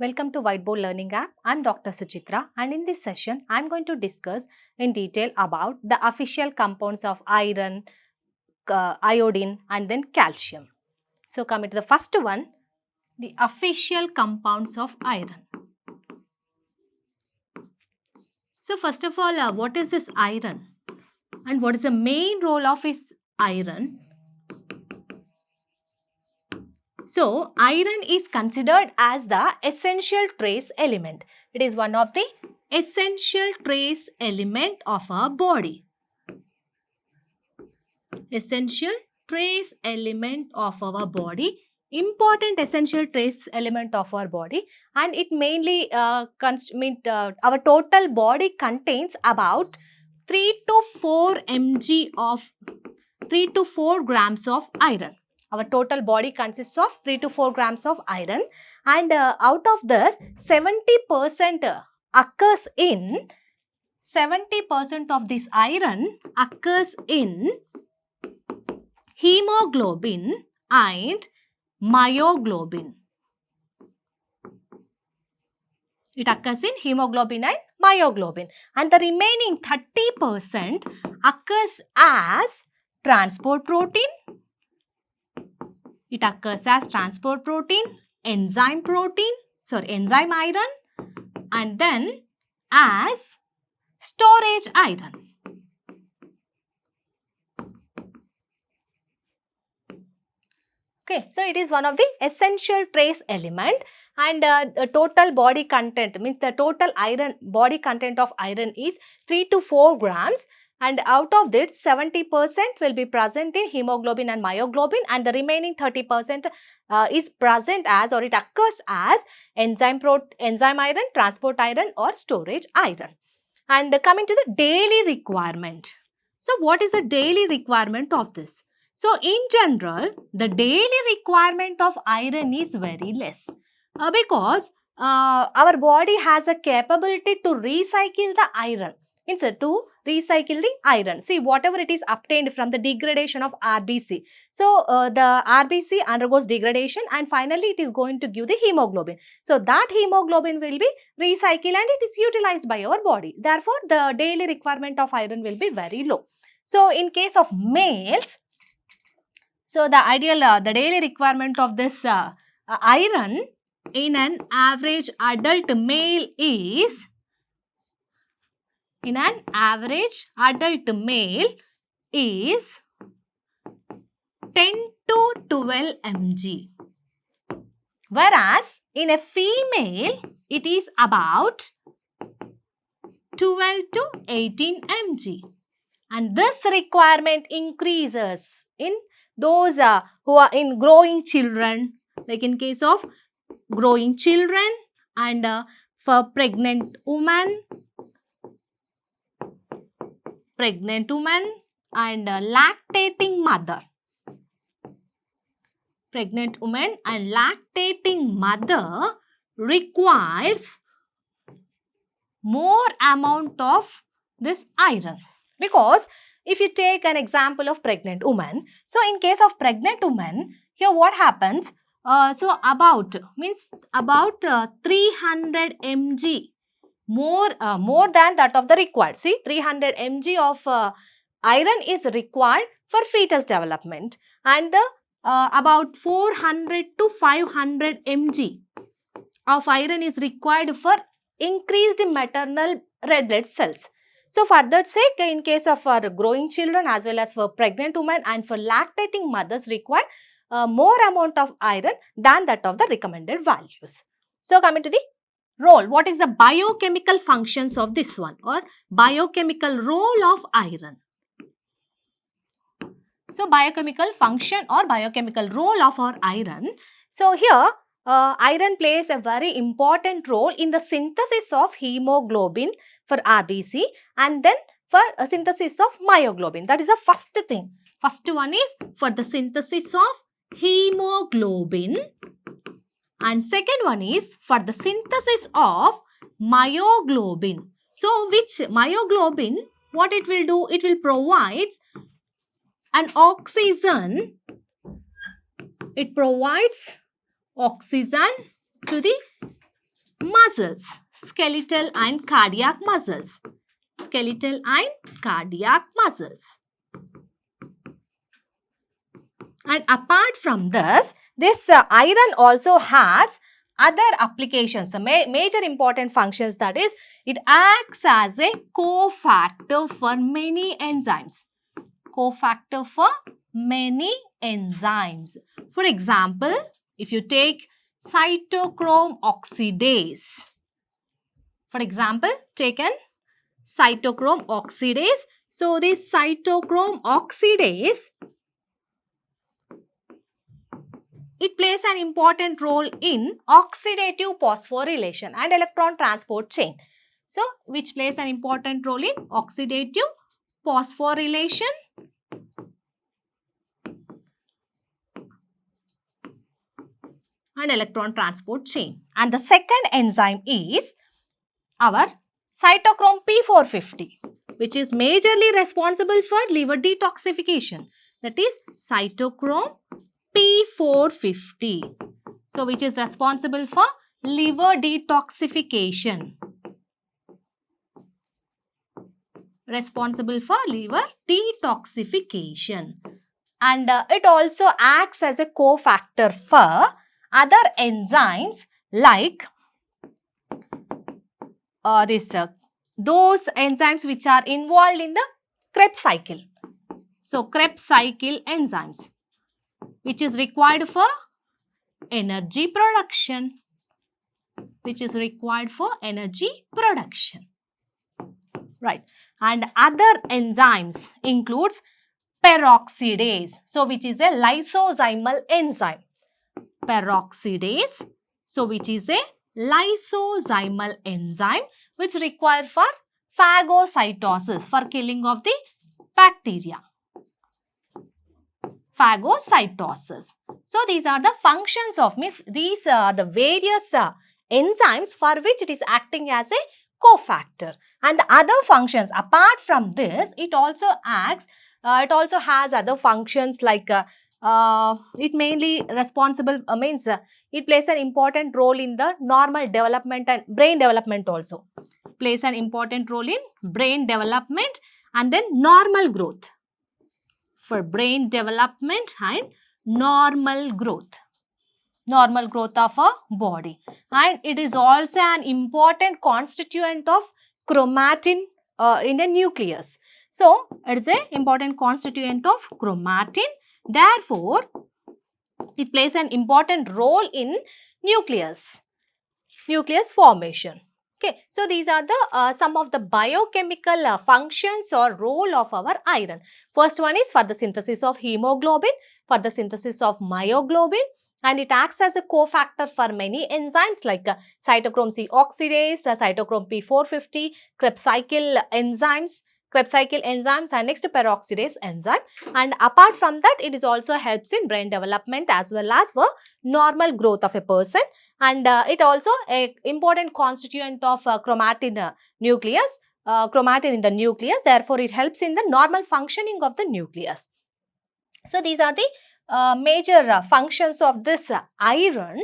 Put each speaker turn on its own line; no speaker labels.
Welcome to Whiteboard Learning app. I'm Dr. Suchitra, and in this session, I'm going to discuss in detail about the official compounds of iron, iodine and then calcium. So coming to the first one, the official compounds of iron. So first of all, what is this iron and what is the main role of its iron? So, iron is considered as the essential trace element. It is one of the essential trace element of our body. Essential trace element of our body. Important essential trace element of our body, and it mainly our total body contains about 3 to 4 mg of 3 to 4 grams of iron. Our total body consists of 3 to 4 grams of iron, and out of this 70% occurs in 70% of this iron occurs in hemoglobin and myoglobin. It occurs in hemoglobin and myoglobin, and the remaining 30% occurs as transport protein. It occurs as transport protein, enzyme iron, and then as storage iron. Okay, so it is one of the essential trace element, and the total body content means the total iron body content of iron is 3 to 4 grams. And out of that, 70% will be present in hemoglobin and myoglobin, and the remaining 30% is present as, or it occurs as, enzyme iron, transport iron or storage iron. And coming to the daily requirement. So, what is the daily requirement of this? So, in general, the daily requirement of iron is very less because our body has a capability to recycle the iron. To recycle the iron. See, whatever it is obtained from the degradation of RBC. So, the RBC undergoes degradation and finally it is going to give the hemoglobin. So, that hemoglobin will be recycled and it is utilized by our body. Therefore, the daily requirement of iron will be very low. So, in case of males, so the ideal, the daily requirement of this iron in an average adult male is 10 to 12 mg. Whereas in a female, it is about 12 to 18 mg. And this requirement increases in those who are in growing children, like in case of growing children and for pregnant women and lactating mother. Pregnant woman and lactating mother requires more amount of this iron, because if you take an example of pregnant woman, so in case of pregnant woman, here what happens? So about 300 mg more than that of the required. See, 300 mg of iron is required for fetus development, and the about 400 to 500 mg of iron is required for increased maternal red blood cells. So, for that sake, in case of our growing children as well as for pregnant women and for lactating mothers require more amount of iron than that of the recommended values. So, coming to the role, what is the biochemical functions of this one, or biochemical role of iron? So, biochemical function or biochemical role of our iron. So, here iron plays a very important role in the synthesis of hemoglobin for RBC and then for synthesis of myoglobin. That is the first thing. First one is for the synthesis of hemoglobin, and second one is for the synthesis of myoglobin. So, which myoglobin, what it will do? It will provide an oxygen. It provides oxygen to the muscles, skeletal and cardiac muscles, skeletal and cardiac muscles. And apart from this, iron also has other applications, major important functions, that is, it acts as a cofactor for many enzymes. Cofactor for many enzymes. For example, if you take cytochrome oxidase. For example, taken cytochrome oxidase. So, this cytochrome oxidase, it plays an important role in oxidative phosphorylation and electron transport chain. So, which plays an important role in oxidative phosphorylation and electron transport chain. And the second enzyme is our cytochrome P450, which is majorly responsible for liver detoxification. That is cytochrome P450. So, which is responsible for liver detoxification. Responsible for liver detoxification. And it also acts as a cofactor for other enzymes like those enzymes which are involved in the Krebs cycle. So, Krebs cycle enzymes, which is required for energy production. Which is required for energy production. Right. And other enzymes includes peroxidase. So, which is a lysozymal enzyme. Peroxidase. So, which is a lysozymal enzyme which required for phagocytosis, for killing of the bacteria. Phagocytosis. So, these are the functions of these are the various enzymes for which it is acting as a cofactor. And the other functions apart from this, it also acts, it also has other functions like it mainly responsible it plays an important role in the normal development and brain development also. Plays an important role in brain development and then normal growth. For brain development and normal growth. Normal growth of a body. And it is also an important constituent of chromatin in the nucleus. So, it is an important constituent of chromatin. Therefore, it plays an important role in nucleus formation. Okay, so these are the some of the biochemical functions or role of our iron. First one is for the synthesis of hemoglobin, for the synthesis of myoglobin, and it acts as a cofactor for many enzymes like cytochrome C oxidase, cytochrome P450, Krebs cycle enzymes, and next peroxidase enzyme. And apart from that, it is also helps in brain development as well as for normal growth of a person. And it also a important constituent of chromatin nucleus, chromatin in the nucleus. Therefore, it helps in the normal functioning of the nucleus. So, these are the major functions of this iron.